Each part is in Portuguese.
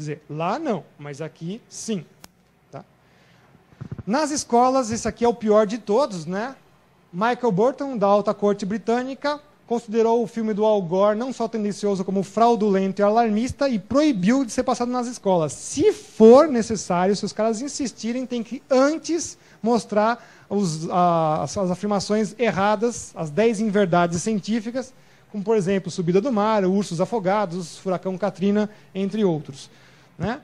dizer, lá não, mas aqui sim. Tá? Nas escolas, esse aqui é o pior de todos, né? Michael Burton, da alta corte britânica, considerou o filme do Al Gore não só tendencioso como fraudulento e alarmista e proibiu de ser passado nas escolas. Se for necessário, se os caras insistirem, tem que antes mostrar as afirmações erradas, as 10 inverdades científicas, como, por exemplo, subida do mar, ursos afogados, furacão Katrina, entre outros. Né?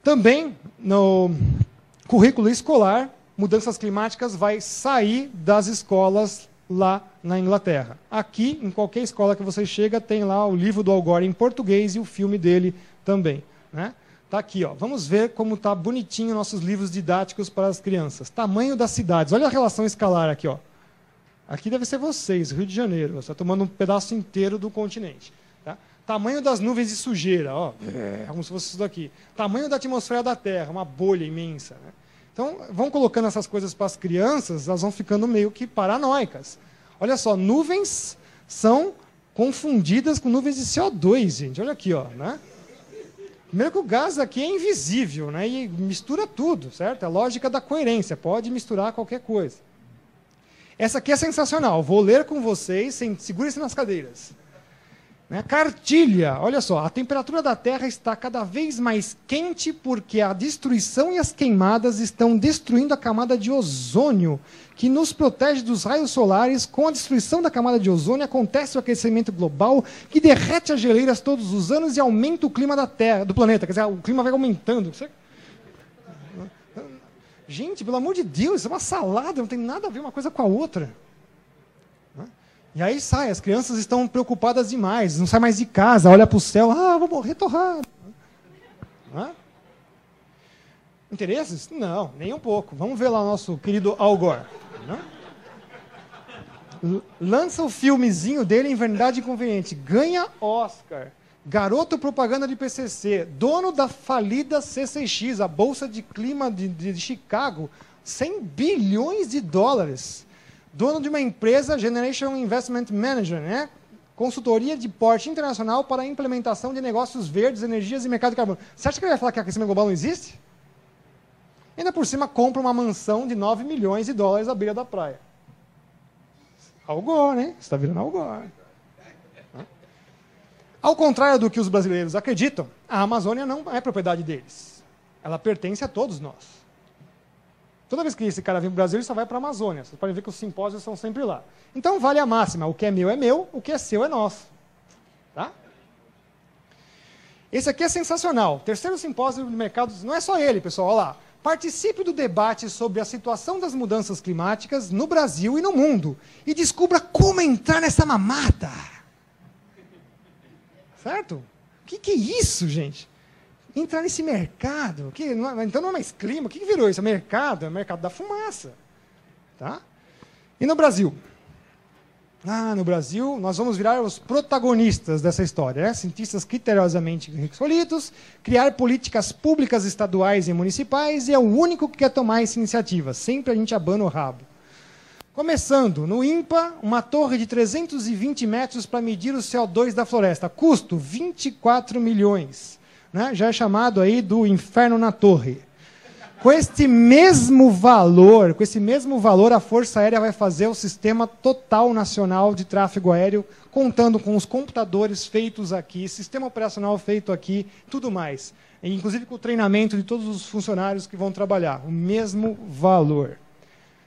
Também, no currículo escolar, mudanças climáticas vai sair das escolas lá na Inglaterra. Aqui, em qualquer escola que você chega, tem lá o livro do Al Gore em português e o filme dele também. Né? Tá aqui, ó. Vamos ver como tá bonitinho nossos livros didáticos para as crianças. Tamanho das cidades. Olha a relação escalar aqui, ó. Aqui deve ser vocês, Rio de Janeiro. Você está tomando um pedaço inteiro do continente. Tá? Tamanho das nuvens de sujeira, ó. É como se fosse isso daqui. Tamanho da atmosfera da Terra, uma bolha imensa. Né? Então, vão colocando essas coisas para as crianças, elas vão ficando meio que paranoicas. Olha só, nuvens são confundidas com nuvens de CO2, gente. Olha aqui, ó, né? Primeiro que o gás aqui é invisível, né? E mistura tudo, certo? É a lógica da coerência, pode misturar qualquer coisa. Essa aqui é sensacional, vou ler com vocês, segurem-se nas cadeiras. Né? Cartilha, olha só, a temperatura da Terra está cada vez mais quente porque a destruição e as queimadas estão destruindo a camada de ozônio, que nos protege dos raios solares. Com a destruição da camada de ozônio acontece o aquecimento global, que derrete as geleiras todos os anos e aumenta o clima da Terra, do planeta. Quer dizer, o clima vai aumentando. Gente, pelo amor de Deus, isso é uma salada, não tem nada a ver uma coisa com a outra. E aí sai, as crianças estão preocupadas demais, não sai mais de casa, olha para o céu, vou morrer torrado. Interesses? Não, nem um pouco. Vamos ver lá o nosso querido Al Gore. Lança o filmezinho dele em Verdade Inconveniente, ganha Oscar, garoto propaganda de PCC, dono da falida CCX, a Bolsa de Clima de Chicago, 100 bilhões de dólares. Dono de uma empresa, Generation Investment Manager, né? Consultoria de porte internacional para a implementação de negócios verdes, energias e mercado de carbono. Você acha que ele vai falar que aquecimento global não existe? Ainda por cima, compra uma mansão de 9 milhões de dólares à beira da praia. Al Gore, né? Você está virando Al Gore. Ao contrário do que os brasileiros acreditam, a Amazônia não é propriedade deles. Ela pertence a todos nós. Toda vez que esse cara vem para o Brasil, ele só vai para a Amazônia. Vocês podem ver que os simpósios são sempre lá. Então, vale a máxima. O que é meu, o que é seu é nosso. Tá? Esse aqui é sensacional. Terceiro simpósio de mercados, não é só ele, pessoal. Olha lá. Participe do debate sobre a situação das mudanças climáticas no Brasil e no mundo. E descubra como entrar nessa mamata. Certo? O que é isso, gente? Entrar nesse mercado, então não é mais clima, o que virou isso? É mercado da fumaça. Tá? E no Brasil? No Brasil, nós vamos virar os protagonistas dessa história. Né? Cientistas criteriosamente escolhidos, criar políticas públicas estaduais e municipais, e é o único que quer tomar essa iniciativa. Sempre a gente abana o rabo. Começando, no INPA, uma torre de 320 metros para medir o CO2 da floresta. Custo, 24 milhões. Né? Já é chamado aí do inferno na torre. Com esse mesmo valor, a Força Aérea vai fazer o Sistema Total Nacional de Tráfego Aéreo, contando com os computadores feitos aqui, sistema operacional feito aqui, tudo mais. E, inclusive com o treinamento de todos os funcionários que vão trabalhar. O mesmo valor.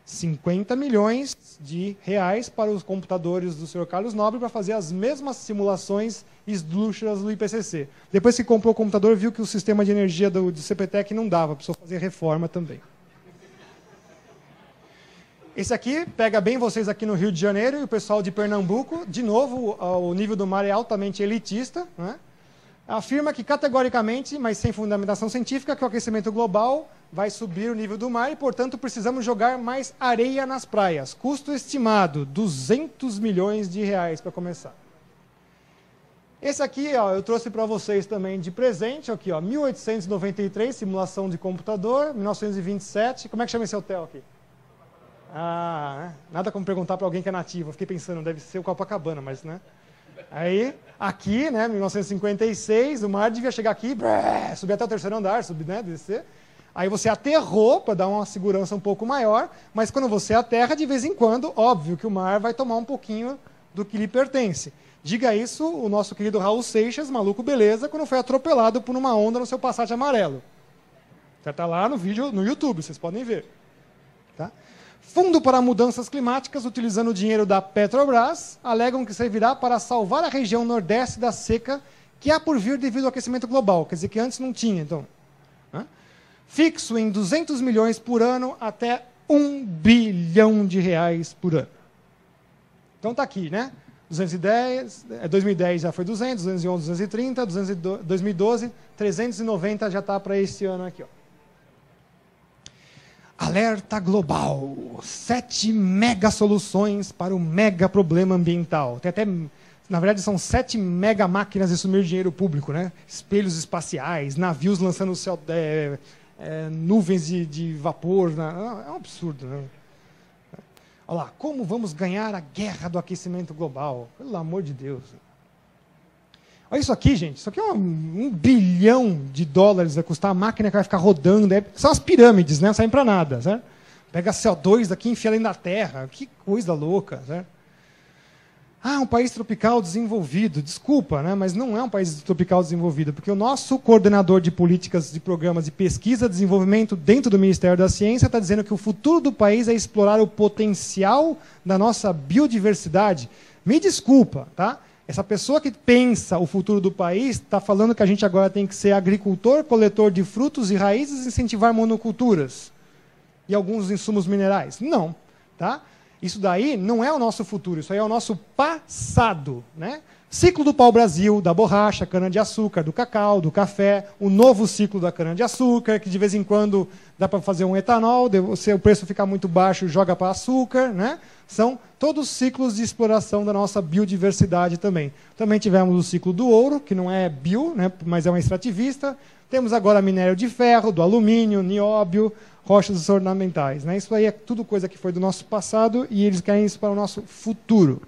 50 milhões de reais para os computadores do Sr. Carlos Nobre para fazer as mesmas simulações esdrúxulas do IPCC. Depois que comprou o computador, viu que o sistema de energia do CPTEC não dava, precisou fazer reforma também. Esse aqui pega bem vocês aqui no Rio de Janeiro e o pessoal de Pernambuco. De novo, o nível do mar é altamente elitista. Né? Afirma que categoricamente, mas sem fundamentação científica, que o aquecimento global vai subir o nível do mar e, portanto, precisamos jogar mais areia nas praias. Custo estimado, 200 milhões de reais para começar. Esse aqui, ó, eu trouxe para vocês também de presente, aqui, ó, 1893, simulação de computador, 1927, como é que chama esse hotel aqui? Nada como perguntar para alguém que é nativo, eu fiquei pensando, deve ser o Copacabana, mas, né? Aí, aqui, né, 1956, o mar devia chegar aqui, subir até o terceiro andar, subir, né, descer. Aí você aterrou para dar uma segurança um pouco maior, mas quando você aterra, de vez em quando, óbvio que o mar vai tomar um pouquinho do que lhe pertence. Diga isso o nosso querido Raul Seixas, maluco beleza, quando foi atropelado por uma onda no seu Passat amarelo. Já está lá no vídeo no YouTube, vocês podem ver. Tá? Fundo para Mudanças Climáticas, utilizando o dinheiro da Petrobras, alegam que servirá para salvar a região nordeste da seca que há por vir devido ao aquecimento global. Quer dizer que antes não tinha, então. Fixo em 200 milhões por ano até 1 bilhão de reais por ano. Então está aqui, né? 2010 já foi 200, 211, 230, 2012, 390 já está para esse ano aqui. Ó. Alerta global, 7 mega soluções para o mega problema ambiental. Tem até, na verdade, são 7 mega máquinas de sumir dinheiro público, né? Espelhos espaciais, navios lançando o céu... nuvens de vapor. É um absurdo. Né? Olha lá, como vamos ganhar a guerra do aquecimento global? Pelo amor de Deus. Olha isso aqui, gente. Isso aqui é $1 bilhão vai custar a máquina que vai ficar rodando. São as pirâmides, né? Não servem para nada. Certo? Pega CO2 daqui e enfia dentro da Terra. Que coisa louca. Certo? Um país tropical desenvolvido. Desculpa, né? Mas não é um país tropical desenvolvido, porque o nosso coordenador de políticas, de programas de pesquisa e desenvolvimento dentro do Ministério da Ciência está dizendo que o futuro do país é explorar o potencial da nossa biodiversidade. Me desculpa, tá? Essa pessoa que pensa o futuro do país está falando que a gente agora tem que ser agricultor, coletor de frutos e raízes e incentivar monoculturas e alguns insumos minerais. Não, tá? Isso daí não é o nosso futuro, isso aí é o nosso passado. Né? Ciclo do pau-brasil, da borracha, cana-de-açúcar, do cacau, do café, o novo ciclo da cana-de-açúcar, que de vez em quando dá para fazer um etanol, se o preço ficar muito baixo, joga para açúcar. Né? São todos ciclos de exploração da nossa biodiversidade também. Também tivemos o ciclo do ouro, que não é bio, né, mas é uma extrativista. Temos agora minério de ferro, do alumínio, nióbio, rochas ornamentais. Né? Isso aí é tudo coisa que foi do nosso passado e eles querem isso para o nosso futuro.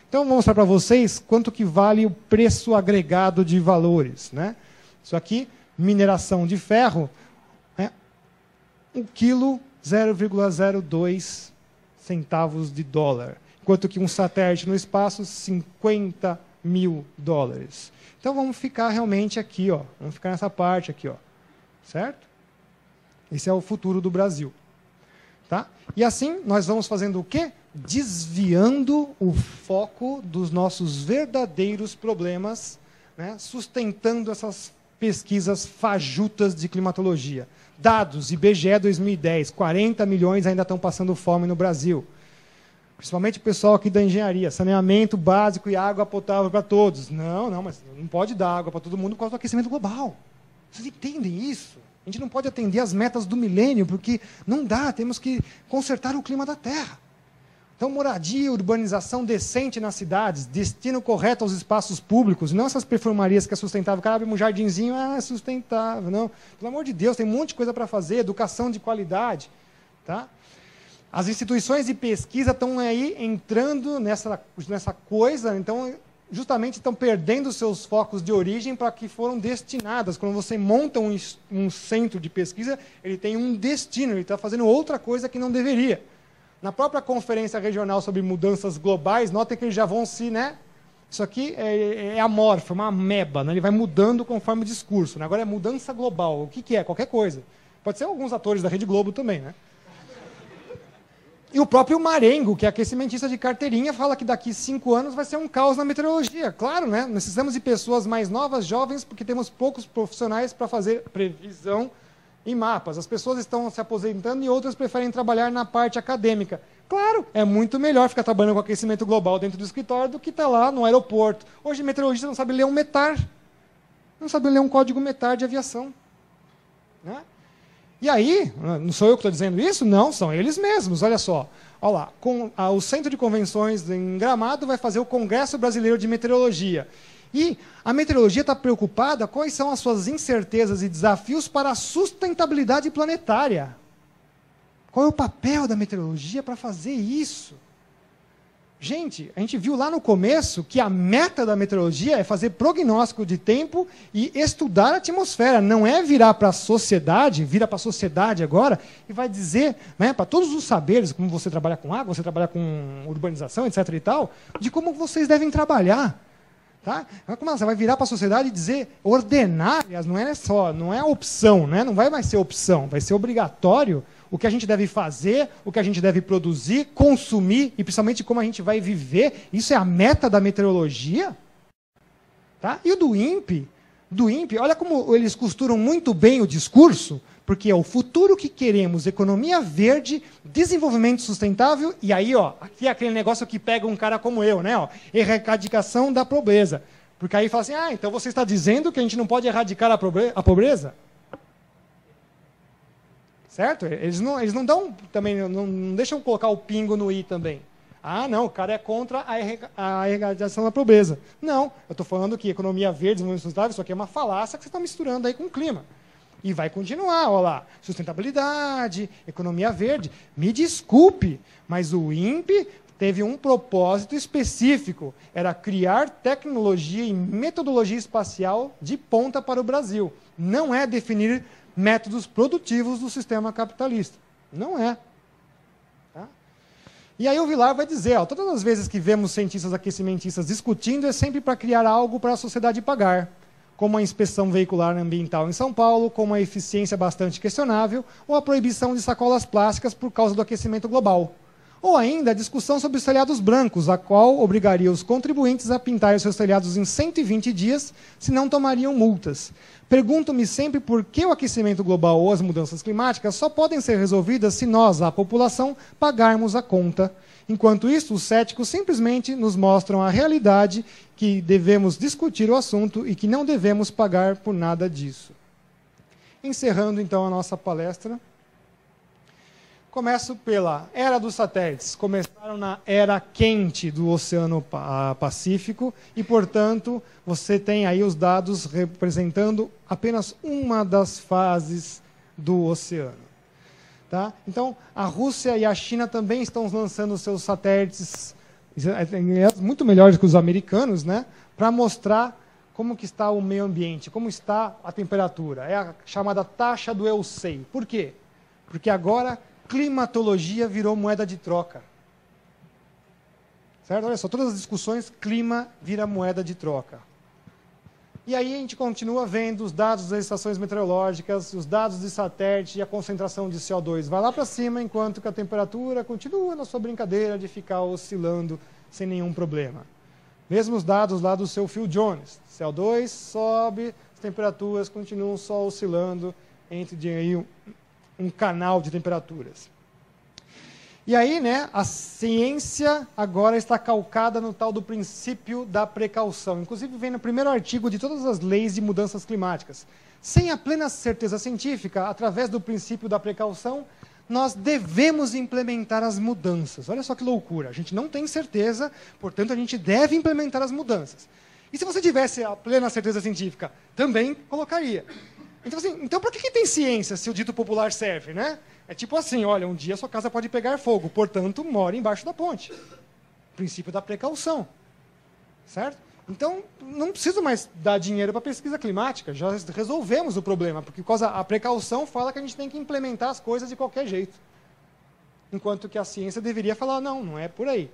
Então, vou mostrar para vocês quanto que vale o preço agregado de valores. Né? Isso aqui, mineração de ferro, né? 1 quilo, 0,02 centavos de dólar. Enquanto que um satélite no espaço, $50 mil. Então, vamos ficar realmente aqui. Ó. Vamos ficar nessa parte aqui. Ó. Certo? Esse é o futuro do Brasil. Tá? E assim, nós vamos fazendo o quê? Desviando o foco dos nossos verdadeiros problemas, né? Sustentando essas pesquisas fajutas de climatologia. Dados, IBGE 2010, 40 milhões ainda estão passando fome no Brasil. Principalmente o pessoal aqui da engenharia, saneamento básico e água potável para todos. Não, mas não pode dar água para todo mundo por causa do aquecimento global. Vocês entendem isso? A gente não pode atender às metas do milênio, porque não dá, temos que consertar o clima da Terra. Então, moradia, urbanização decente nas cidades, destino correto aos espaços públicos, não essas perfumarias que é sustentável. O cara abre um jardinzinho, é sustentável. Não. Pelo amor de Deus, tem um monte de coisa para fazer, educação de qualidade. Tá? As instituições de pesquisa estão aí entrando nessa coisa, então, justamente estão perdendo seus focos de origem para que foram destinadas. Quando você monta um centro de pesquisa, ele tem um destino, ele está fazendo outra coisa que não deveria. Na própria conferência regional sobre mudanças globais, notem que eles já vão se... Né? Isso aqui é amorfo, uma ameba, né? Ele vai mudando conforme o discurso. Né? Agora é mudança global. O que é? Qualquer coisa. Pode ser alguns atores da Rede Globo também. Né? E o próprio Marengo, que é aquecimentista de carteirinha, fala que daqui 5 anos vai ser um caos na meteorologia. Claro, né? Precisamos de pessoas mais novas, jovens, porque temos poucos profissionais para fazer previsão e mapas. As pessoas estão se aposentando e outras preferem trabalhar na parte acadêmica. Claro, é muito melhor ficar trabalhando com aquecimento global dentro do escritório do que estar lá no aeroporto. Hoje, meteorologista não sabe ler um METAR. Não sabe ler um código METAR de aviação. Né? E aí, não sou eu que estou dizendo isso? Não, são eles mesmos. Olha só. Olha lá, o Centro de Convenções em Gramado vai fazer o Congresso Brasileiro de Meteorologia. E a meteorologia está preocupada quais são as suas incertezas e desafios para a sustentabilidade planetária. Qual é o papel da meteorologia para fazer isso? Gente, a gente viu lá no começo que a meta da meteorologia é fazer prognóstico de tempo e estudar a atmosfera. Não é virar para a sociedade, vira para a sociedade agora e vai dizer, né, para todos os saberes, como você trabalha com água, você trabalha com urbanização, etc. e tal, de como vocês devem trabalhar. Tá? Você vai virar para a sociedade e dizer, ordenar, não é opção, né? Não vai mais ser opção, vai ser obrigatório o que a gente deve fazer, o que a gente deve produzir, consumir e principalmente como a gente vai viver. Isso é a meta da meteorologia. Tá? E o do INPE, olha como eles costuram muito bem o discurso, porque é o futuro que queremos, economia verde, desenvolvimento sustentável, e aí, ó, aqui é aquele negócio que pega um cara como eu, né? Ó, erradicação da pobreza. Porque aí fala assim, então você está dizendo que a gente não pode erradicar a pobreza? Certo? Eles não dão também, não deixam colocar o pingo no i também. Não, o cara é contra a erradicação da pobreza. Não, eu estou falando que economia verde, desenvolvimento sustentável, isso aqui é uma falácia que você está misturando aí com o clima. E vai continuar, olha lá, sustentabilidade, economia verde. Me desculpe, mas o INPE teve um propósito específico, era criar tecnologia e metodologia espacial de ponta para o Brasil. Não é definir métodos produtivos do sistema capitalista. Não é. Tá? E aí o Vilar vai dizer, todas as vezes que vemos cientistas aquecimentistas discutindo, é sempre para criar algo para a sociedade pagar, como a inspeção veicular ambiental em São Paulo, como a eficiência bastante questionável, ou a proibição de sacolas plásticas por causa do aquecimento global. Ou ainda a discussão sobre os telhados brancos, a qual obrigaria os contribuintes a pintar os seus telhados em 120 dias, se não tomariam multas. Pergunto-me sempre por que o aquecimento global ou as mudanças climáticas só podem ser resolvidas se nós, a população, pagarmos a conta. Enquanto isso, os céticos simplesmente nos mostram a realidade, que devemos discutir o assunto e que não devemos pagar por nada disso. Encerrando, então, a nossa palestra. Começo pela era dos satélites. Começaram na era quente do Oceano Pacífico e, portanto, você tem aí os dados representando apenas uma das fases do oceano. Tá? Então, a Rússia e a China também estão lançando seus satélites muito melhores que os americanos, né, para mostrar como que está o meio ambiente, como está a temperatura. É a chamada taxa do eu sei. Por quê? Porque agora climatologia virou moeda de troca. Certo? Olha só, todas as discussões, clima vira moeda de troca. E aí a gente continua vendo os dados das estações meteorológicas, os dados de satélite e a concentração de CO2 vai lá para cima, enquanto que a temperatura continua na sua brincadeira de ficar oscilando sem nenhum problema. Mesmos dados lá do seu Phil Jones. CO2 sobe, as temperaturas continuam só oscilando entre aí um canal de temperaturas. E aí, né, a ciência agora está calcada no tal do princípio da precaução. Inclusive, vem no primeiro artigo de todas as leis de mudanças climáticas. Sem a plena certeza científica, através do princípio da precaução, nós devemos implementar as mudanças. Olha só que loucura. A gente não tem certeza, portanto, a gente deve implementar as mudanças. E se você tivesse a plena certeza científica, também colocaria. Então, assim, então para que tem ciência se o dito popular serve, né? É tipo assim, olha, um dia sua casa pode pegar fogo, portanto, more embaixo da ponte. Princípio da precaução. Certo? Então, não preciso mais dar dinheiro para pesquisa climática, já resolvemos o problema, porque a precaução fala que a gente tem que implementar as coisas de qualquer jeito. Enquanto que a ciência deveria falar, não é por aí.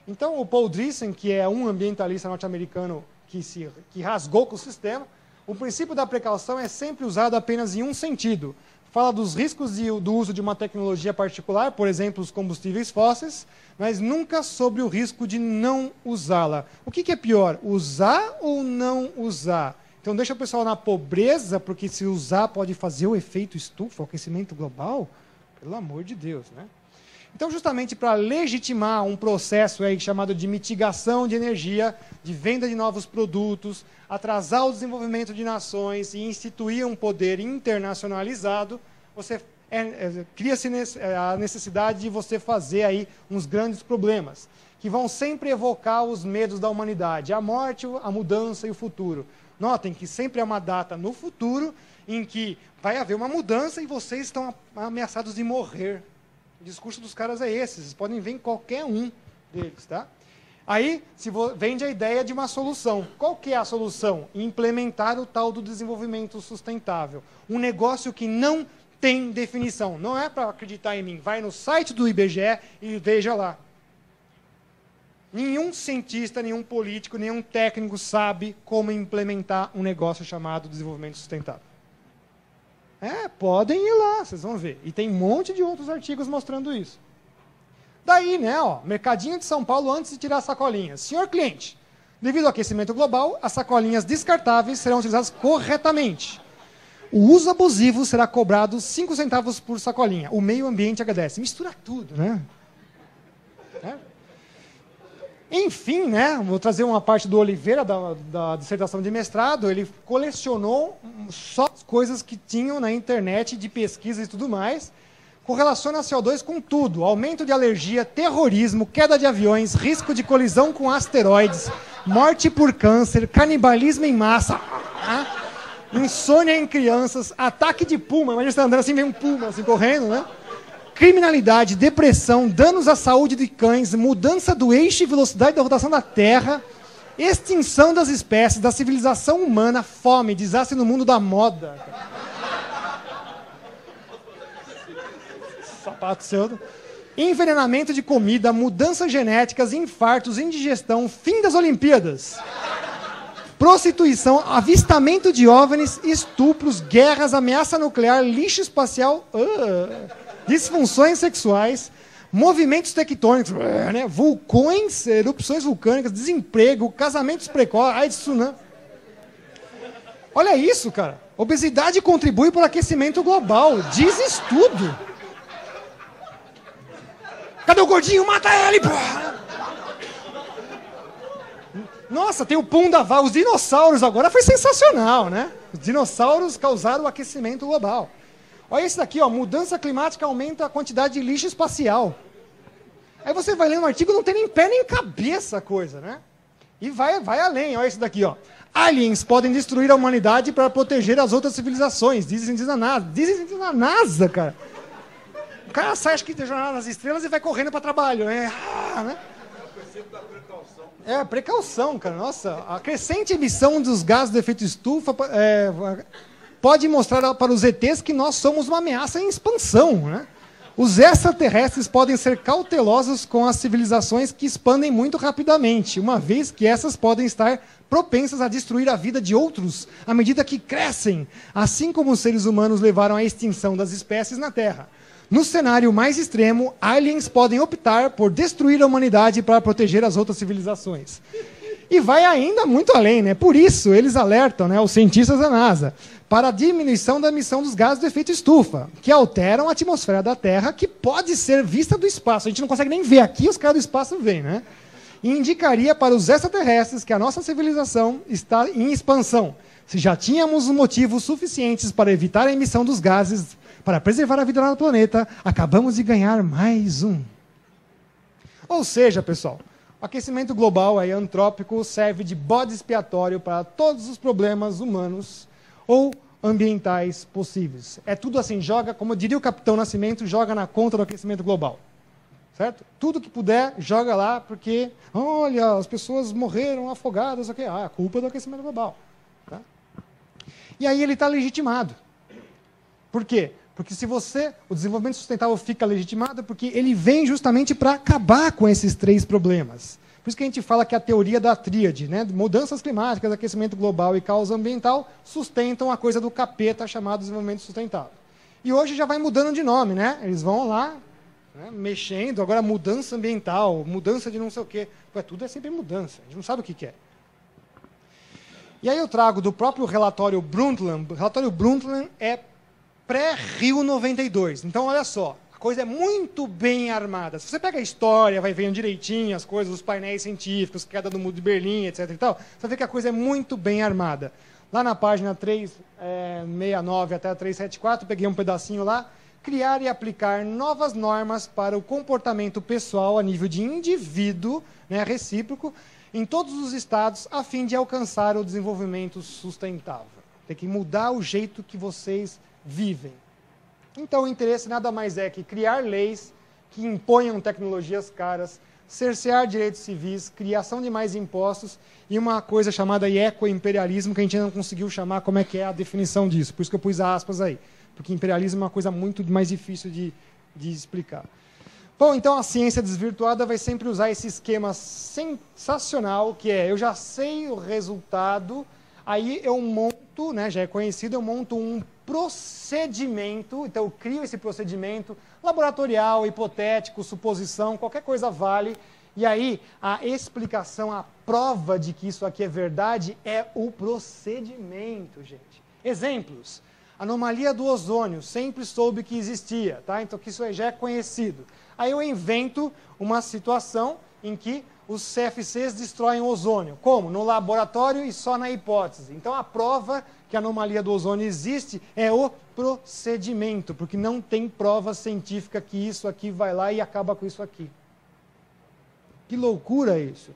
Então, o Paul Drisson, que é um ambientalista norte-americano que rasgou com o sistema, o princípio da precaução é sempre usado apenas em um sentido. Fala dos riscos do uso de uma tecnologia particular, por exemplo, os combustíveis fósseis, mas nunca sobre o risco de não usá-la. O que é pior, usar ou não usar? Então deixa o pessoal na pobreza, porque se usar pode fazer o efeito estufa, o aquecimento global? Pelo amor de Deus, né? Então, justamente para legitimar um processo aí chamado de mitigação de energia, de venda de novos produtos, atrasar o desenvolvimento de nações e instituir um poder internacionalizado, você cria-se a necessidade de você fazer aí uns grandes problemas, que vão sempre evocar os medos da humanidade, a morte, a mudança e o futuro. Notem que sempre é uma data no futuro em que vai haver uma mudança e vocês estão ameaçados de morrer. O discurso dos caras é esse, vocês podem ver em qualquer um deles, tá? Aí vende a ideia de uma solução. Qual que é a solução? Implementar o tal do desenvolvimento sustentável. Um negócio que não tem definição. Não é para acreditar em mim. Vai no site do IBGE e veja lá. Nenhum cientista, nenhum político, nenhum técnico sabe como implementar um negócio chamado desenvolvimento sustentável. Podem ir lá, vocês vão ver. E tem um monte de outros artigos mostrando isso. Daí, né, ó, mercadinho de São Paulo antes de tirar sacolinhas. Senhor cliente, devido ao aquecimento global, as sacolinhas descartáveis serão utilizadas corretamente. O uso abusivo será cobrado 5 centavos por sacolinha. O meio ambiente agradece. Mistura tudo, né? Enfim, né, vou trazer uma parte do Oliveira, da dissertação de mestrado. Ele colecionou só coisas que tinham na internet de pesquisa e tudo mais. Correlaciona CO2 com tudo. Aumento de alergia, terrorismo, queda de aviões, risco de colisão com asteroides, morte por câncer, canibalismo em massa, insônia em crianças, ataque de puma. Imagina você andando assim, vem um puma assim, correndo, né? Criminalidade, depressão, danos à saúde de cães, mudança do eixo e velocidade da rotação da Terra, extinção das espécies, da civilização humana, fome, desastre no mundo da moda. Sapato seu. Envenenamento de comida, mudanças genéticas, infartos, indigestão, fim das Olimpíadas. Prostituição, avistamento de OVNIs, estupros, guerras, ameaça nuclear, lixo espacial, disfunções sexuais, movimentos tectônicos, né? Vulcões, erupções vulcânicas, desemprego, casamentos precoces, AIDS, tsunami. Olha isso, cara. Obesidade contribui para o aquecimento global. Diz estudo. Cadê o gordinho? Mata ele, porra! Nossa, tem o Pundaval. Os dinossauros agora foi sensacional, né? Os dinossauros causaram o aquecimento global. Olha esse daqui, ó, mudança climática aumenta a quantidade de lixo espacial. Aí você vai lendo um artigo, não tem nem pé nem cabeça a coisa, né? E vai além, olha esse daqui, ó. Aliens podem destruir a humanidade para proteger as outras civilizações, dizem na NASA. Dizem na NASA, cara. O cara sai, acho que tem Jornada nas Estrelas e vai correndo para trabalho, né? Né? Precaução, cara. Nossa, a crescente emissão dos gases de efeito estufa pode mostrar para os ETs que nós somos uma ameaça em expansão, né? Os extraterrestres podem ser cautelosos com as civilizações que expandem muito rapidamente, uma vez que essas podem estar propensas a destruir a vida de outros à medida que crescem, assim como os seres humanos levaram à extinção das espécies na Terra. No cenário mais extremo, aliens podem optar por destruir a humanidade para proteger as outras civilizações. E vai ainda muito além, né? Por isso, eles alertam, né, os cientistas da NASA para a diminuição da emissão dos gases de efeito estufa, que alteram a atmosfera da Terra, que pode ser vista do espaço. A gente não consegue nem ver aqui, os caras do espaço veem, né? E indicaria para os extraterrestres que a nossa civilização está em expansão. Se já tínhamos motivos suficientes para evitar a emissão dos gases, para preservar a vida lá no planeta, acabamos de ganhar mais um. Ou seja, pessoal, o aquecimento global aí, antrópico serve de bode expiatório para todos os problemas humanos ou ambientais possíveis. É tudo assim, joga, como diria o Capitão Nascimento, joga na conta do aquecimento global. Certo? Tudo que puder, joga lá, porque, olha, as pessoas morreram afogadas, okay? A culpa é do aquecimento global. Tá? E aí ele está legitimado. Por quê? Porque o desenvolvimento sustentável fica legitimado porque ele vem justamente para acabar com esses 3 problemas. Por isso que a gente fala que a teoria da tríade, né, mudanças climáticas, aquecimento global e causa ambiental, sustentam a coisa do capeta chamado desenvolvimento sustentável. E hoje já vai mudando de nome, né? Eles vão lá, né, mexendo, agora mudança ambiental, mudança de não sei o quê. Tudo é sempre mudança, a gente não sabe o que é. E aí eu trago do próprio relatório Brundtland. O relatório Brundtland é pré-Rio 92. Então, olha só, a coisa é muito bem armada. Se você pega a história, vai vendo direitinho as coisas, os painéis científicos, queda do muro de Berlim, etc. e tal, você vai ver que a coisa é muito bem armada. Lá na página 369 até a 374, peguei um pedacinho lá, criar e aplicar novas normas para o comportamento pessoal a nível de indivíduo, né, recíproco, em todos os estados, a fim de alcançar o desenvolvimento sustentável. Tem que mudar o jeito que vocês vivem. Então, o interesse nada mais é que criar leis que imponham tecnologias caras, cercear direitos civis, criação de mais impostos e uma coisa chamada ecoimperialismo, que a gente ainda não conseguiu chamar como é que é a definição disso. Por isso que eu pus aspas aí, porque imperialismo é uma coisa muito mais difícil de explicar. Bom, então a ciência desvirtuada vai sempre usar esse esquema sensacional, que é, eu já sei o resultado, aí eu monto, né, já é conhecido, eu monto um procedimento, então eu crio esse procedimento laboratorial, hipotético, suposição, qualquer coisa vale, e aí a explicação, a prova de que isso aqui é verdade é o procedimento, gente. Exemplos. Anomalia do ozônio, sempre soube que existia, tá? Então que isso já é conhecido. Aí eu invento uma situação em que os CFCs destroem o ozônio. Como? No laboratório e só na hipótese. Então a prova que a anomalia do ozônio existe é o procedimento, porque não tem prova científica que isso aqui vai lá e acaba com isso aqui. Que loucura isso!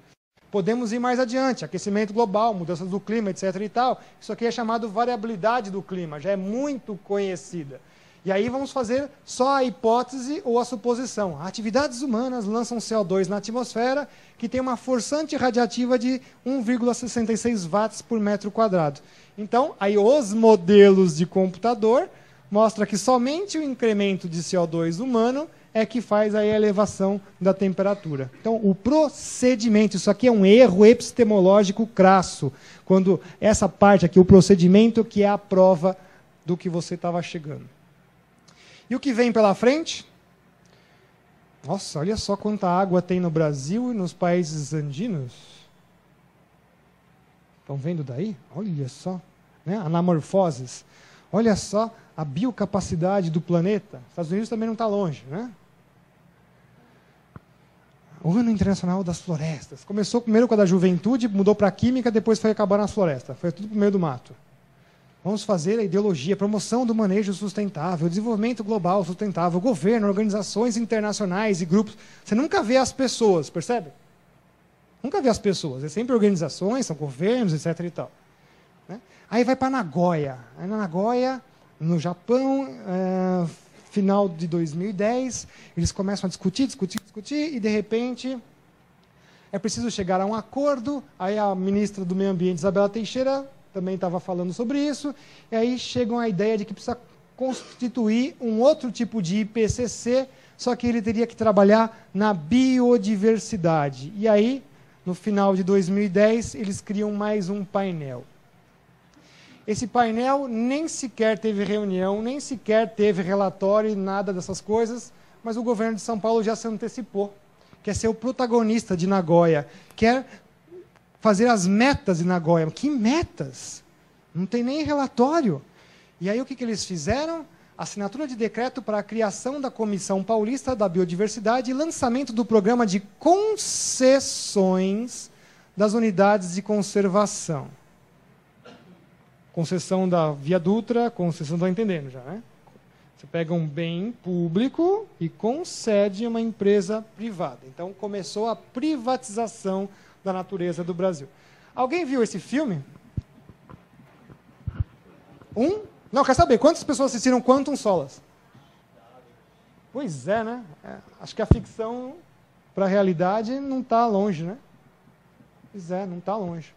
Podemos ir mais adiante, aquecimento global, mudanças do clima, etc. e tal. Isso aqui é chamado variabilidade do clima, já é muito conhecida. E aí vamos fazer só a hipótese ou a suposição. Atividades humanas lançam CO2 na atmosfera, que tem uma forçante radiativa de 1,66 watts por metro quadrado. Então, aí os modelos de computador mostram que somente o incremento de CO2 humano é que faz a elevação da temperatura. Então, o procedimento, isso aqui é um erro epistemológico crasso, quando essa parte aqui, o procedimento, que é a prova do que você estava chegando. E o que vem pela frente? Nossa, olha só quanta água tem no Brasil e nos países andinos. Estão vendo daí? Olha só, né? Anamorfoses. Olha só a biocapacidade do planeta. Os Estados Unidos também não está longe, né? O Ano Internacional das Florestas. Começou primeiro com a da juventude, mudou para a química, depois foi acabar nas florestas. Foi tudo para o meio do mato. Vamos fazer a ideologia, promoção do manejo sustentável, desenvolvimento global sustentável, governo, organizações internacionais e grupos. Você nunca vê as pessoas, percebe? Nunca vê as pessoas. É sempre organizações, são governos, etc. e tal. Né? Aí vai para Nagoya. Aí na Nagoya, no Japão, final de 2010, eles começam a discutir, e de repente é preciso chegar a um acordo. Aí a ministra do Meio Ambiente, Isabela Teixeira, também estava falando sobre isso, e aí chegam à ideia de que precisa constituir um outro tipo de IPCC, só que ele teria que trabalhar na biodiversidade. E aí, no final de 2010, eles criam mais um painel. Esse painel nem sequer teve reunião, nem sequer teve relatório, nada dessas coisas, mas o governo de São Paulo já se antecipou, quer ser o protagonista de Nagoya, quer fazer as metas de Nagoya. Que metas? Não tem nem relatório. E aí o que eles fizeram? Assinatura de decreto para a criação da Comissão Paulista da Biodiversidade e lançamento do programa de concessões das unidades de conservação. Concessão da Via Dutra, concessão, estão entendendo já, né? Você pega um bem público e concede a uma empresa privada. Então começou a privatização da natureza do Brasil. Alguém viu esse filme? Não, quer saber, quantas pessoas assistiram Quantum Solace? Pois é, né? Acho que a ficção para a realidade não está longe, né? Pois é, não está longe.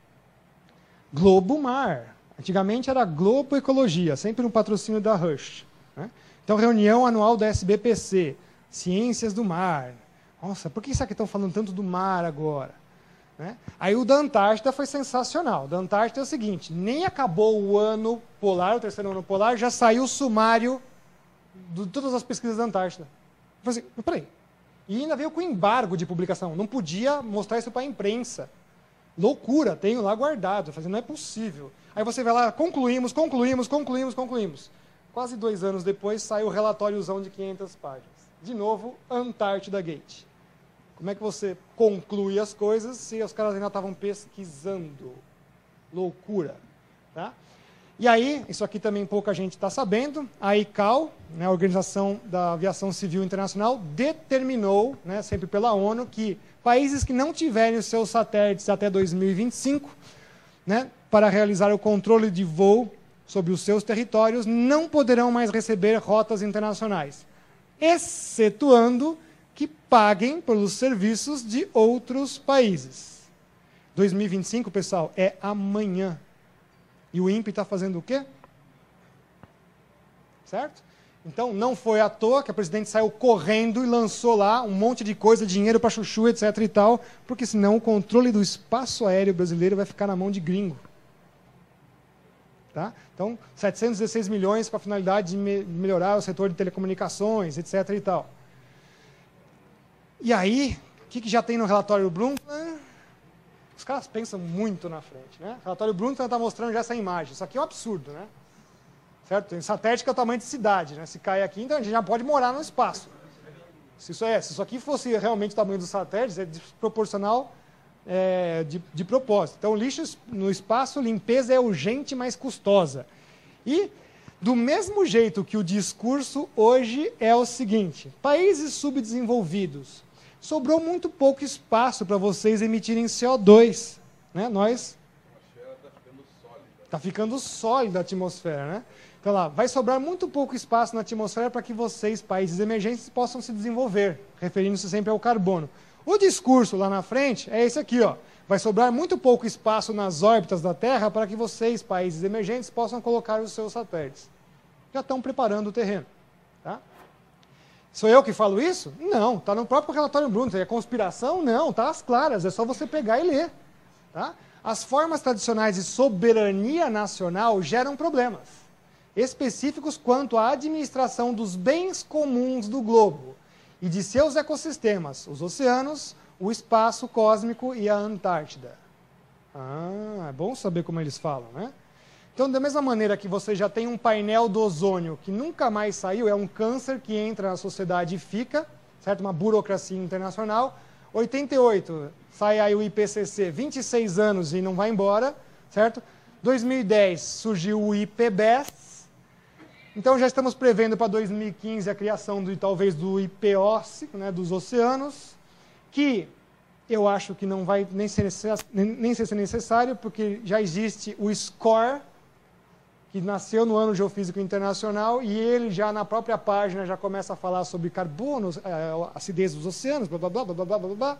Globo Mar. Antigamente era Globo Ecologia, sempre um patrocínio da Rush. Né? Então, reunião anual da SBPC, Ciências do Mar. Nossa, por que será que estão falando tanto do mar agora? Né? Aí o da Antártida foi sensacional. O da Antártida é o seguinte, nem acabou o ano polar, o terceiro ano polar, já saiu o sumário de todas as pesquisas da Antártida. Eu falei assim, peraí. E ainda veio com embargo de publicação. Não podia mostrar isso para a imprensa. Loucura, tenho lá guardado. Eu falei, não é possível. Aí você vai lá, concluímos. Quase 2 anos depois, sai o relatóriozão de 500 páginas. De novo, Antártida Gate. Como é que você conclui as coisas se os caras ainda estavam pesquisando? Loucura. Tá? E aí, isso aqui também pouca gente está sabendo, a ICAO, né, a Organização da Aviação Civil Internacional, determinou, né, sempre pela ONU, que países que não tiverem os seus satélites até 2025, né, para realizar o controle de voo sobre os seus territórios, não poderão mais receber rotas internacionais, excetuando que paguem pelos serviços de outros países. 2025, pessoal, é amanhã. E o INPE está fazendo o quê? Certo? Então, não foi à toa que a presidente saiu correndo e lançou lá um monte de coisa, dinheiro para chuchu, etc. e tal, porque senão o controle do espaço aéreo brasileiro vai ficar na mão de gringo. Tá? Então, 716 milhões com a finalidade de melhorar o setor de telecomunicações, etc. e tal. E aí, o que já tem no relatório Brundtland? Os caras pensam muito na frente. Né? O relatório Brundtland está mostrando já essa imagem. Isso aqui é um absurdo, né? Certo? Tem satélite que é o tamanho de cidade, né? Se cai aqui, então a gente já pode morar no espaço. Se isso aqui fosse realmente o tamanho dos satélites, é desproporcional de propósito. Então, lixo no espaço, limpeza é urgente, mas custosa. E, do mesmo jeito que o discurso hoje é o seguinte, países subdesenvolvidos, sobrou muito pouco espaço para vocês emitirem CO2. Né? Está ficando sólida a atmosfera, né? Então lá, vai sobrar muito pouco espaço na atmosfera para que vocês, países emergentes, possam se desenvolver, referindo-se sempre ao carbono. O discurso lá na frente é esse aqui, ó. Vai sobrar muito pouco espaço nas órbitas da Terra para que vocês, países emergentes, possam colocar os seus satélites. Já estão preparando o terreno. Tá? Sou eu que falo isso? Não, está no próprio relatório Brundtland. É conspiração? Não, está às claras, é só você pegar e ler. Tá? As formas tradicionais de soberania nacional geram problemas específicos quanto à administração dos bens comuns do globo e de seus ecossistemas, os oceanos, o espaço cósmico e a Antártida. É bom saber como eles falam, né? Então, da mesma maneira que você já tem um painel do ozônio que nunca mais saiu, é um câncer que entra na sociedade e fica, certo? Uma burocracia internacional. 88, sai aí o IPCC, 26 anos e não vai embora, certo? 2010 surgiu o IPBES. Então, já estamos prevendo para 2015 a criação talvez do IPOC, né, dos oceanos, que eu acho que não vai nem ser necessário, porque já existe o SCORE, que nasceu no Ano Geofísico Internacional, e ele já na própria página já começa a falar sobre carbono, acidez dos oceanos, blá, blá, blá, blá, blá, blá, blá.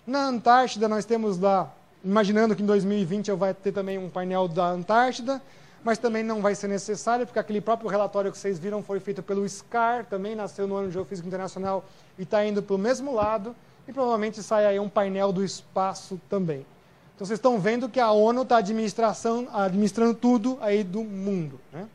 Na Antártida, nós temos lá, imaginando que em 2020 eu vai ter também um painel da Antártida, mas também não vai ser necessário, porque aquele próprio relatório que vocês viram foi feito pelo SCAR, também nasceu no Ano Geofísico Internacional e está indo para o mesmo lado, e provavelmente sai aí um painel do espaço também. Então vocês estão vendo que a ONU está administrando tudo aí do mundo. Né?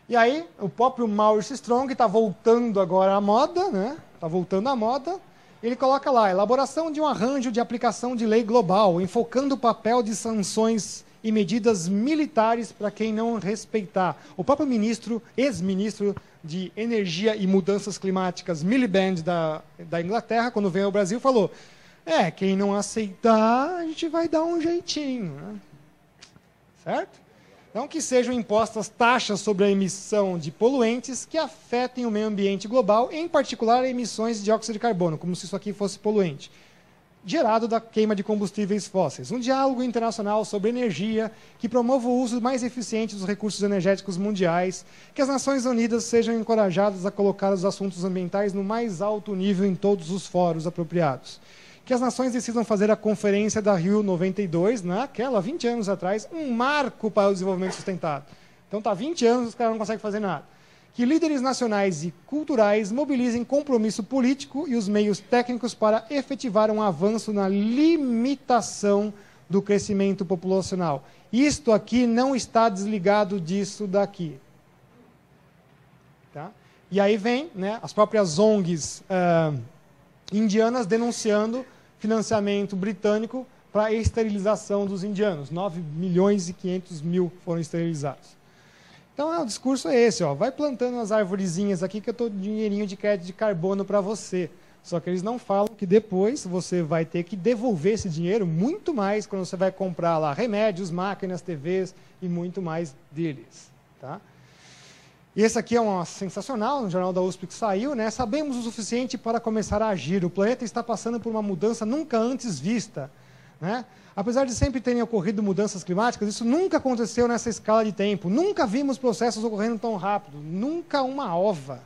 E aí, o próprio Maurice Strong está voltando agora à moda, né? Está voltando à moda. Ele coloca lá, elaboração de um arranjo de aplicação de lei global, enfocando o papel de sanções e medidas militares para quem não respeitar. O próprio ex-ministro de Energia e Mudanças Climáticas, Miliband, da Inglaterra, quando veio ao Brasil, falou, quem não aceitar, a gente vai dar um jeitinho. Né? Certo? Então, que sejam impostas taxas sobre a emissão de poluentes que afetem o meio ambiente global, em particular emissões de dióxido de carbono, como se isso aqui fosse poluente, gerado da queima de combustíveis fósseis. Um diálogo internacional sobre energia que promova o uso mais eficiente dos recursos energéticos mundiais, que as Nações Unidas sejam encorajadas a colocar os assuntos ambientais no mais alto nível em todos os fóruns apropriados. Que as nações decidam fazer a conferência da Rio 92, naquela, 20 anos atrás, um marco para o desenvolvimento sustentável. Então está 20 anos, os caras não conseguem fazer nada. Que líderes nacionais e culturais mobilizem compromisso político e os meios técnicos para efetivar um avanço na limitação do crescimento populacional. Isto aqui não está desligado disso daqui. Tá? E aí vem as próprias ONGs indianas denunciando financiamento britânico para a esterilização dos indianos. 9 milhões e 500 mil foram esterilizados. Então, o discurso é esse, vai plantando as arvorezinhas aqui que eu estou dinheirinho de crédito de carbono para você. Só que eles não falam que depois você vai ter que devolver esse dinheiro muito mais quando você vai comprar lá remédios, máquinas, TVs e muito mais deles. Tá? E esse aqui é uma sensacional, no jornal da USP que saiu, né? Sabemos o suficiente para começar a agir. O planeta está passando por uma mudança nunca antes vista. Né? Apesar de sempre terem ocorrido mudanças climáticas, isso nunca aconteceu nessa escala de tempo. Nunca vimos processos ocorrendo tão rápido. Nunca uma ova.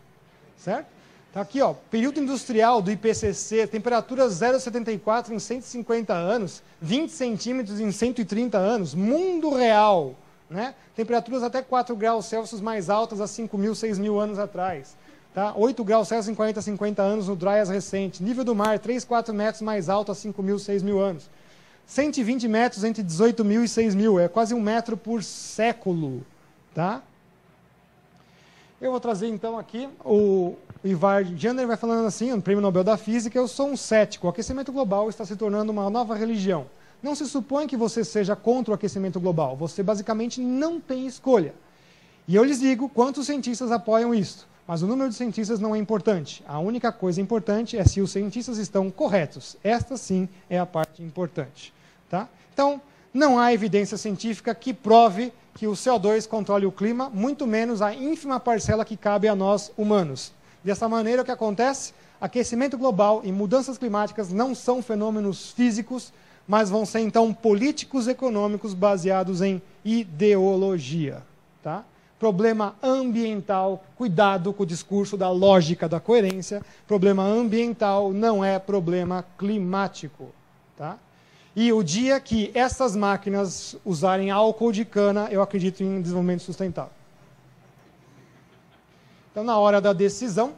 Certo? Tá aqui, ó, período industrial do IPCC, temperatura 0,74 em 150 anos, 20 centímetros em 130 anos, mundo real, né? Temperaturas até 4 graus Celsius mais altas há 5.000, 6.000 anos atrás. Tá? 8 graus Celsius em 40, 50 anos no Dryas recente. Nível do mar, 3, 4 metros mais alto há 5.000, 6.000 anos. 120 metros entre 18.000 e 6.000. É quase 1 metro por século. Tá? Eu vou trazer então aqui o Ivar Jander vai falando assim, no Prêmio Nobel da Física: eu sou um cético, o aquecimento global está se tornando uma nova religião. Não se supõe que você seja contra o aquecimento global, você basicamente não tem escolha. E eu lhes digo quantos cientistas apoiam isso, mas o número de cientistas não é importante. A única coisa importante é se os cientistas estão corretos. Esta sim é a parte importante. Tá? Então, não há evidência científica que prove que o CO2 controle o clima, muito menos a ínfima parcela que cabe a nós humanos. Dessa maneira, o que acontece? Aquecimento global e mudanças climáticas não são fenômenos físicos, mas vão ser, então, políticos econômicos baseados em ideologia. Tá? Problema ambiental, cuidado com o discurso da lógica da coerência. Problema ambiental não é problema climático. Tá? E o dia que essas máquinas usarem álcool de cana, eu acredito em desenvolvimento sustentável. Então, na hora da decisão,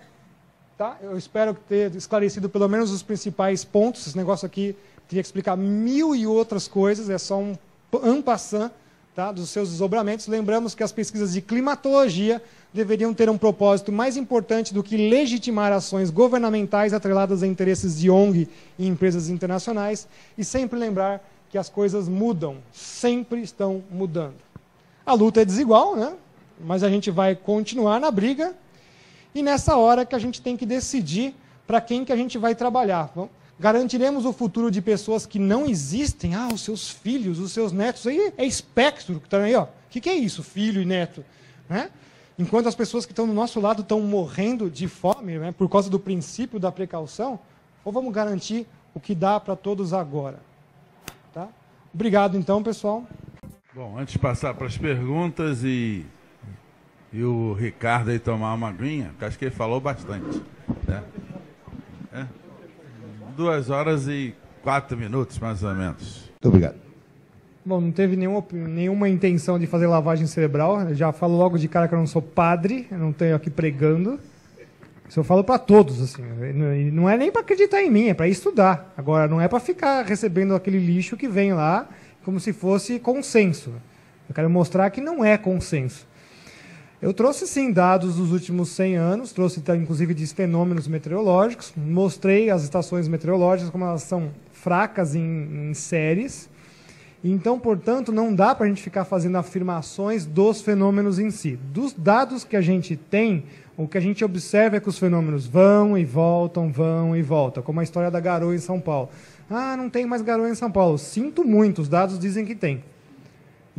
tá? Eu espero ter esclarecido pelo menos os principais pontos. Esse negócio aqui teria que explicar 1000 e outras coisas, é só um en passant, tá? Dos seus desdobramentos. Lembramos que as pesquisas de climatologia deveriam ter um propósito mais importante do que legitimar ações governamentais atreladas a interesses de ONG e empresas internacionais, e sempre lembrar que as coisas mudam, sempre estão mudando. A luta é desigual, né? Mas a gente vai continuar na briga, e nessa hora que a gente tem que decidir para quem que a gente vai trabalhar. Garantiremos o futuro de pessoas que não existem? Ah, os seus filhos, os seus netos. Aí é espectro que está aí, ó. O que é isso, filho e neto? Né? Enquanto as pessoas que estão do nosso lado estão morrendo de fome, né, por causa do princípio da precaução, ou vamos garantir o que dá para todos agora? Tá? Obrigado, então, pessoal. Bom, antes de passar para as perguntas e o Ricardo aí tomar uma aguinha, que acho que ele falou bastante. Né? 2 horas e 4 minutos, mais ou menos. Muito obrigado. Bom, não teve nenhuma intenção de fazer lavagem cerebral. Eu já falo logo de cara que eu não sou padre, eu não tenho aqui pregando. Isso eu falo para todos, assim. Não é nem para acreditar em mim, é para estudar. Agora, não é para ficar recebendo aquele lixo que vem lá como se fosse consenso. Eu quero mostrar que não é consenso. Eu trouxe, sim, dados dos últimos 100 anos, trouxe, inclusive, de fenômenos meteorológicos, mostrei as estações meteorológicas como elas são fracas em séries. Então, portanto, não dá para a gente ficar fazendo afirmações dos fenômenos em si. Dos dados que a gente tem, o que a gente observa é que os fenômenos vão e voltam, como a história da garoa em São Paulo. Ah, não tem mais garoa em São Paulo. Sinto muito, os dados dizem que tem.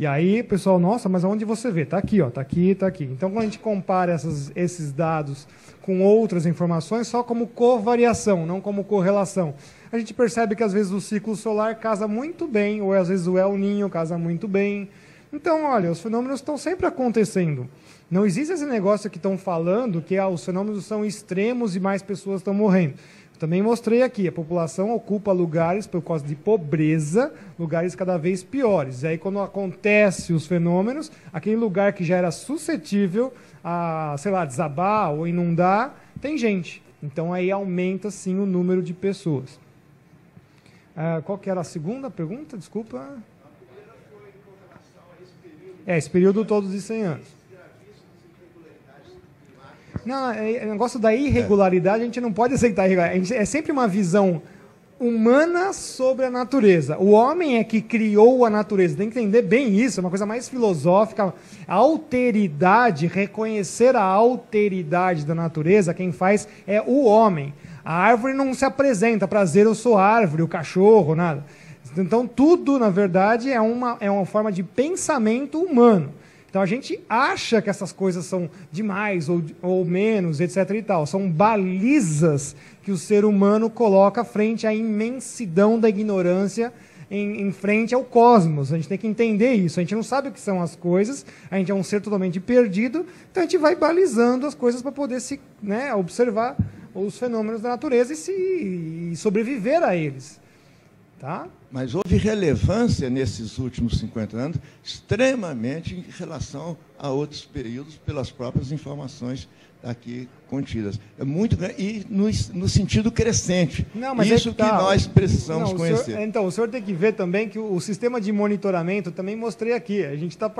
E aí, pessoal, nossa, mas aonde você vê? Está aqui, ó, está aqui, está aqui. Então, quando a gente compara esses dados com outras informações, só como covariação, não como correlação, a gente percebe que, às vezes, o ciclo solar casa muito bem, ou, às vezes, o El Niño casa muito bem. Então, olha, os fenômenos estão sempre acontecendo. Não existe esse negócio que estão falando que os fenômenos são extremos e mais pessoas estão morrendo. Também mostrei aqui, a população ocupa lugares, por causa de pobreza, lugares cada vez piores. E aí, quando acontecem os fenômenos, aquele lugar que já era suscetível a, sei lá, desabar ou inundar, tem gente. Então, aí aumenta, sim, o número de pessoas. Qual que era a segunda pergunta? Desculpa. A primeira foi com relação a esse período. Esse período todo de 100 anos. Não, o negócio da irregularidade, a gente não pode aceitar irregularidade. É sempre uma visão humana sobre a natureza. O homem é que criou a natureza. Tem que entender bem isso, é uma coisa mais filosófica. A alteridade, reconhecer a alteridade da natureza, quem faz é o homem. A árvore não se apresenta, prazer, eu sou árvore, o cachorro, nada. Então, tudo, na verdade, é uma forma de pensamento humano. Então, a gente acha que essas coisas são demais ou menos, etc. e tal. São balizas que o ser humano coloca frente à imensidão da ignorância, em frente ao cosmos. A gente tem que entender isso. A gente não sabe o que são as coisas, a gente é um ser totalmente perdido, então a gente vai balizando as coisas para poder se, né, observar os fenômenos da natureza e sobreviver a eles. Tá? Mas houve relevância nesses últimos 50 anos, extremamente em relação a outros períodos, pelas próprias informações aqui contidas. É muito grande, e no sentido crescente. Não, mas isso que nós precisamos conhecer. Então, o senhor tem que ver também que o sistema de monitoramento, também mostrei aqui, a gente está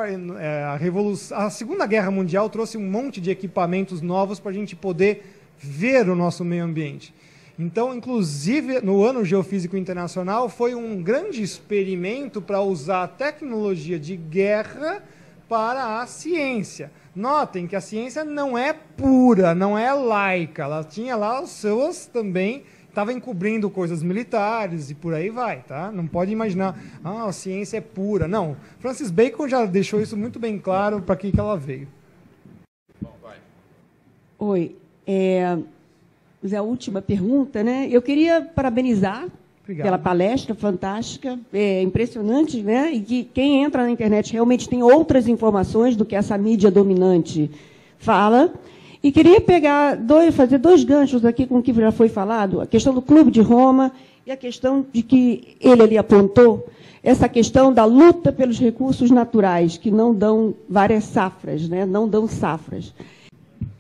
a Segunda Guerra Mundial trouxe um monte de equipamentos novos para a gente poder ver o nosso meio ambiente. Então, inclusive, no Ano Geofísico Internacional, foi um grande experimento para usar a tecnologia de guerra para a ciência. Notem que a ciência não é pura, não é laica. Ela tinha lá os seus também, estava encobrindo coisas militares e por aí vai, tá? Não pode imaginar, a ciência é pura. Não, Francis Bacon já deixou isso muito bem claro para que ela veio. Bom, vai. Oi, a última pergunta, né? Eu queria parabenizar pela palestra fantástica, impressionante, né? E que quem entra na internet realmente tem outras informações do que essa mídia dominante fala. E queria fazer dois ganchos aqui com o que já foi falado, a questão do Clube de Roma e a questão de que ele ali apontou, essa questão da luta pelos recursos naturais, que não dão várias safras, né? Não dão safras.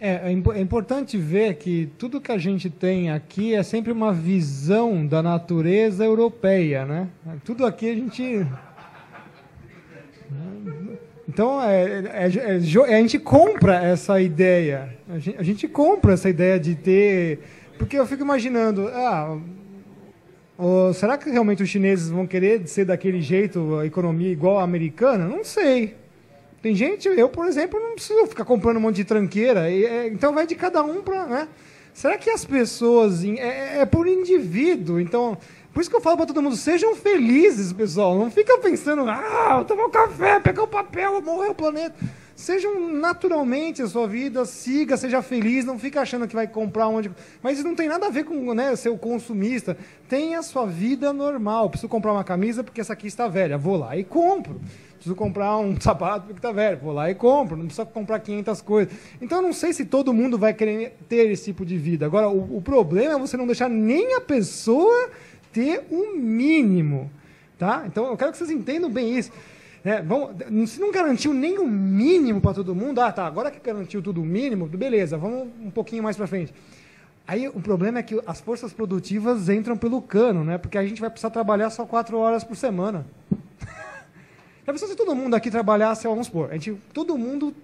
É importante ver que tudo que a gente tem aqui é sempre uma visão da natureza europeia, né? Tudo aqui a gente... Então, a gente compra essa ideia. A gente compra essa ideia de ter... Porque eu fico imaginando, será que realmente os chineses vão querer ser daquele jeito, a economia igual à americana? Não sei. Tem gente, eu, por exemplo, não preciso ficar comprando um monte de tranqueira. Então vai de cada um para... Né? Será que as pessoas... É por indivíduo. Então, por isso que eu falo para todo mundo, sejam felizes, pessoal. Não fica pensando, vou tomar um café, pegar o papel, vou morrer o planeta. Sejam naturalmente a sua vida, siga, seja feliz, não fica achando que vai comprar onde... Mas isso não tem nada a ver com, né, ser o consumista. Tenha a sua vida normal. Preciso comprar uma camisa porque essa aqui está velha. Vou lá e compro. Preciso comprar um sapato porque está velho. Vou lá e compro. Não precisa comprar 500 coisas. Então, eu não sei se todo mundo vai querer ter esse tipo de vida. Agora, o problema é você não deixar nem a pessoa ter o mínimo. Tá? Então, eu quero que vocês entendam bem isso. Se não garantiu nem o mínimo para todo mundo, agora que garantiu tudo o mínimo, beleza, vamos um pouquinho mais para frente. Aí o problema é que as forças produtivas entram pelo cano, né? Porque a gente vai precisar trabalhar só 4 horas por semana. Já pensou se todo mundo aqui trabalhasse, vamos supor, todo mundo,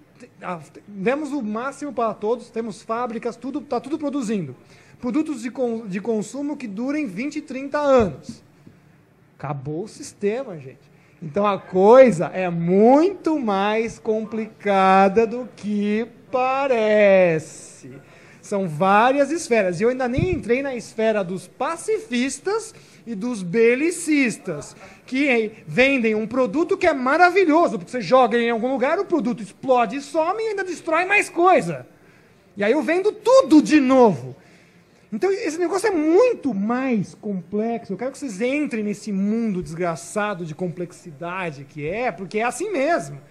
demos o máximo para todos, temos fábricas, está tudo produzindo. Produtos de consumo que durem 20, 30 anos. Acabou o sistema, gente. Então, a coisa é muito mais complicada do que parece. São várias esferas. E eu ainda nem entrei na esfera dos pacifistas e dos belicistas, que vendem um produto que é maravilhoso, porque você joga em algum lugar, o produto explode e some e ainda destrói mais coisa. E aí eu vendo tudo de novo. Então, esse negócio é muito mais complexo. Eu quero que vocês entrem nesse mundo desgraçado de complexidade que porque é assim mesmo.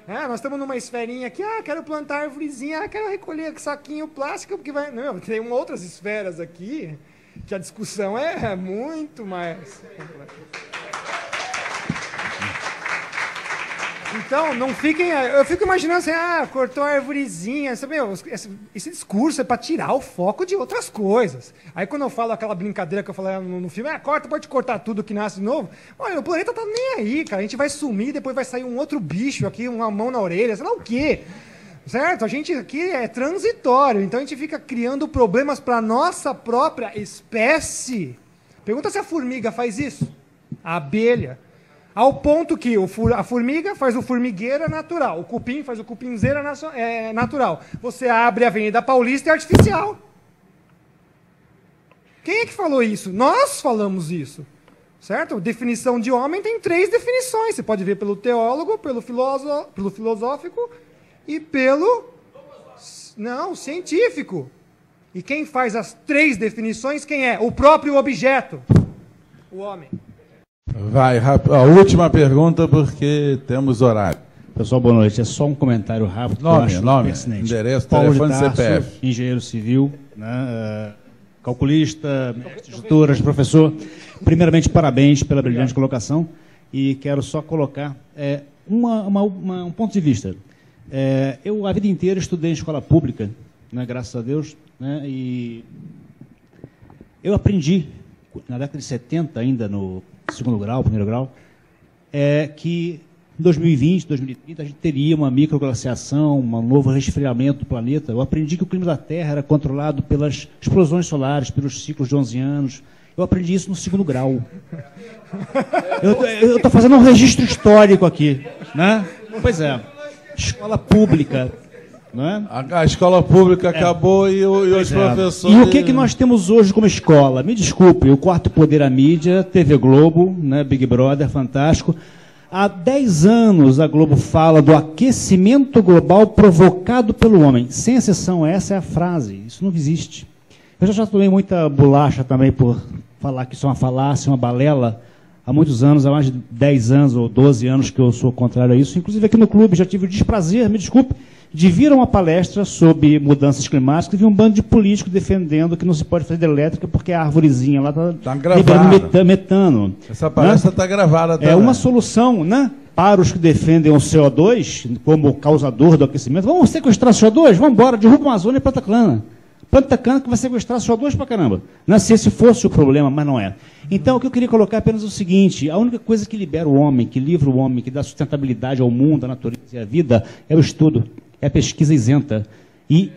Nós estamos numa esferinha aqui, quero plantar árvorezinha, quero recolher saquinho plástico, porque vai... Não, tem outras esferas aqui que a discussão é muito mais complexa. Então, não fiquem... Eu fico imaginando assim, cortou a arvorezinha. Esse discurso é para tirar o foco de outras coisas. Aí, quando eu falo aquela brincadeira que eu falei no filme, pode cortar tudo que nasce de novo. Olha, o planeta tá nem aí, cara. A gente vai sumir, depois vai sair um outro bicho aqui, uma mão na orelha, sei lá o quê. Certo? A gente aqui é transitório. Então, a gente fica criando problemas para a nossa própria espécie. Pergunta se a formiga faz isso. A abelha. Ao ponto que a formiga faz o formigueiro natural, o cupim faz o cupinzeiro natural. Você abre a Avenida Paulista, é artificial. Quem é que falou isso? Nós falamos isso. Certo? Definição de homem tem 3 definições. Você pode ver pelo teólogo, pelo filosófico e pelo... Não, científico. E quem faz as 3 definições, quem é? O próprio objeto. O homem. Vai, a última pergunta, porque temos horário. Pessoal, boa noite. É só um comentário rápido. Nome, endereço, telefone, CPF. Engenheiro civil, né? calculista, mestre, instrutoras, professor. Primeiramente, parabéns pela brilhante colocação. E quero só colocar um ponto de vista. Eu, a vida inteira, estudei em escola pública, né, graças a Deus, né, e eu aprendi, na década de 70, ainda no segundo grau, primeiro grau, que em 2020, 2030, a gente teria uma microglaciação, um novo resfriamento do planeta. Eu aprendi que o clima da Terra era controlado pelas explosões solares, pelos ciclos de 11 anos. Eu aprendi isso no segundo grau. Eu estou fazendo um registro histórico aqui, né? Pois é, escola pública. Não é? A escola pública acabou e os professores... E o que nós temos hoje como escola? Me desculpe, o Quarto Poder, a mídia, TV Globo, né, Big Brother, Fantástico. Há 10 anos a Globo fala do aquecimento global provocado pelo homem. Sem exceção, essa é a frase. Isso não existe. Eu já tomei muita bolacha também por falar que isso é uma falácia, uma balela. Há muitos anos, há mais de 10 anos ou 12 anos que eu sou contrário a isso. Inclusive aqui no clube já tive o desprazer, me desculpe, de vir a uma palestra sobre mudanças climáticas e vi um bando de políticos defendendo que não se pode fazer hidrelétrica porque a árvorezinha lá está liberando metano. Essa palestra está gravada também. É uma solução, né, para os que defendem o CO2 como causador do aquecimento. Vamos sequestrar CO2? Vamos embora, derruba a Amazônia e planta cana. Planta cana que vai sequestrar CO2 para caramba. Não sei se fosse o problema, mas não é. Então, o que eu queria colocar é apenas o seguinte: a única coisa que libera o homem, que livra o homem, que dá sustentabilidade ao mundo, à natureza e à vida, é o estudo. É a pesquisa isenta. E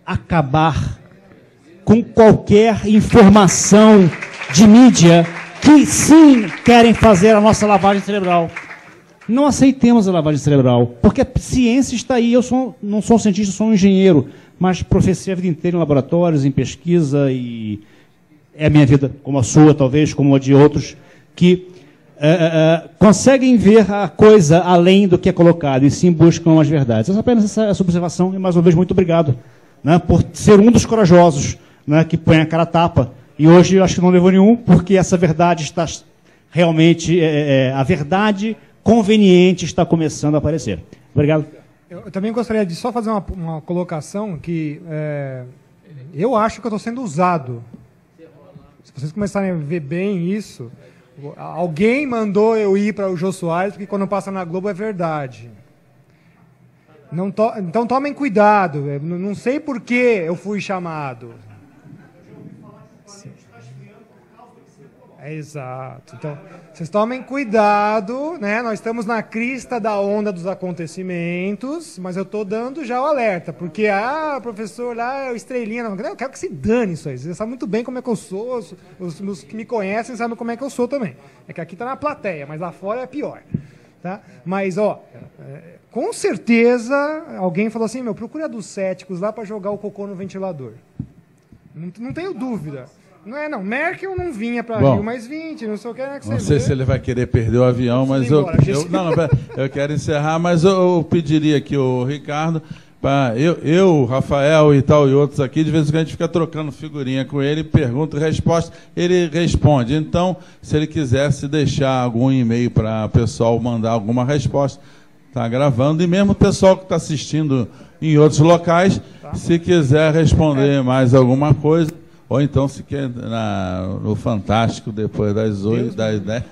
acabar com qualquer informação de mídia que sim querem fazer a nossa lavagem cerebral. Não aceitemos a lavagem cerebral, porque a ciência está aí. Eu não sou um cientista, sou um engenheiro, mas professei a vida inteira em laboratórios, em pesquisa, e é a minha vida, como a sua, talvez, como a de outros, que conseguem ver a coisa além do que é colocado e sim buscam as verdades. Apenas essa observação e, mais uma vez, muito obrigado, né, por ser um dos corajosos, né, que põe a cara a tapa. E hoje eu acho que não levou nenhum, porque essa verdade está realmente... a verdade conveniente está começando a aparecer. Obrigado. Eu também gostaria de só fazer uma colocação que eu acho que eu estou sendo usado. Se vocês começarem a ver bem isso... Alguém mandou eu ir para o Jô Soares, porque quando passa na Globo é verdade. Então tomem cuidado. Eu não sei por que eu fui chamado. Exato. Então, vocês tomem cuidado, né? Nós estamos na crista da onda dos acontecimentos, mas eu estou dando já o alerta, porque professor lá é o estrelinha. Não, eu quero que se dane isso aí. Vocês sabem muito bem como é que eu sou, os que me conhecem sabem como é que eu sou também. É que aqui está na plateia, mas lá fora é pior. Tá? Mas, com certeza, alguém falou assim, procura a dos céticos lá para jogar o cocô no ventilador. Não tenho dúvida. Não, Merkel não vinha para Rio mais 20, não sei o que. Não sei se ele vai querer perder o avião, mas eu quero encerrar, mas eu pediria aqui o Ricardo, eu, Rafael e tal, e outros aqui, de vez em quando a gente fica trocando figurinha com ele, pergunta e resposta, ele responde. Então, se ele quisesse deixar algum e-mail para o pessoal mandar alguma resposta, está gravando, e mesmo o pessoal que está assistindo em outros locais, se quiser responder mais alguma coisa, ou então, se quer no Fantástico, depois das 8, das 10,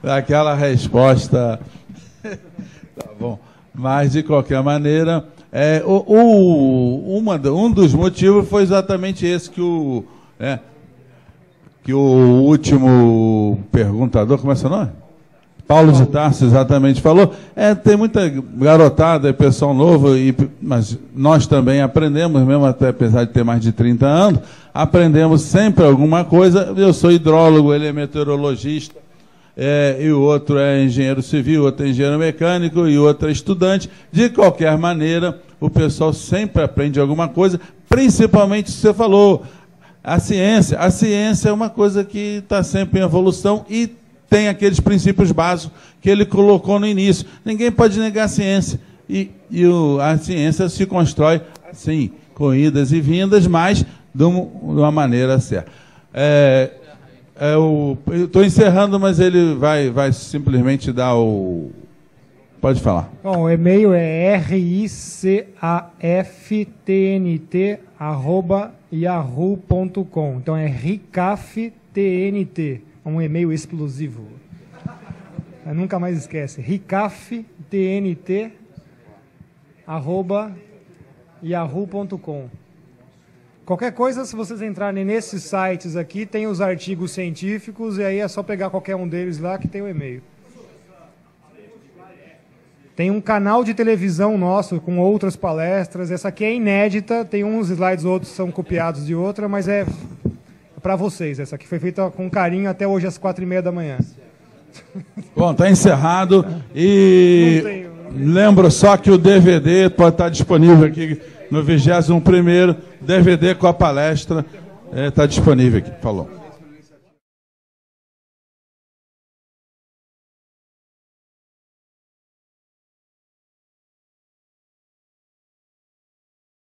daquela resposta. Tá bom. Mas, de qualquer maneira, um dos motivos foi exatamente esse que o último perguntador, como é seu nome? Paulo de Tarso exatamente falou. Tem muita garotada, pessoal novo, mas nós também aprendemos, mesmo até apesar de ter mais de 30 anos, aprendemos sempre alguma coisa. Eu sou hidrólogo, ele é meteorologista, e o outro é engenheiro civil, o outro é engenheiro mecânico e o outro é estudante. De qualquer maneira, o pessoal sempre aprende alguma coisa, principalmente se você falou, a ciência. A ciência é uma coisa que está sempre em evolução e tem aqueles princípios básicos que ele colocou no início. Ninguém pode negar a ciência. A ciência se constrói, assim, com idas e vindas, mas de uma maneira certa. Eu estou encerrando, mas ele vai simplesmente dar Pode falar. Bom, o e-mail é ricaftnt@yahoo.com. Então é ricaftnt, um e-mail explosivo. Eu nunca mais esquece. ricaftnt@yahoo.com. Qualquer coisa, se vocês entrarem nesses sites aqui, tem os artigos científicos e aí é só pegar qualquer um deles lá que tem o e-mail. Tem um canal de televisão nosso com outras palestras. Essa aqui é inédita, tem uns slides, outros são copiados de outra, mas é para vocês. Essa aqui foi feita com carinho até hoje às 4h30 da manhã. Bom, está encerrado e lembro só que o DVD pode estar disponível aqui no 21º, DVD com a palestra está disponível aqui. Falou.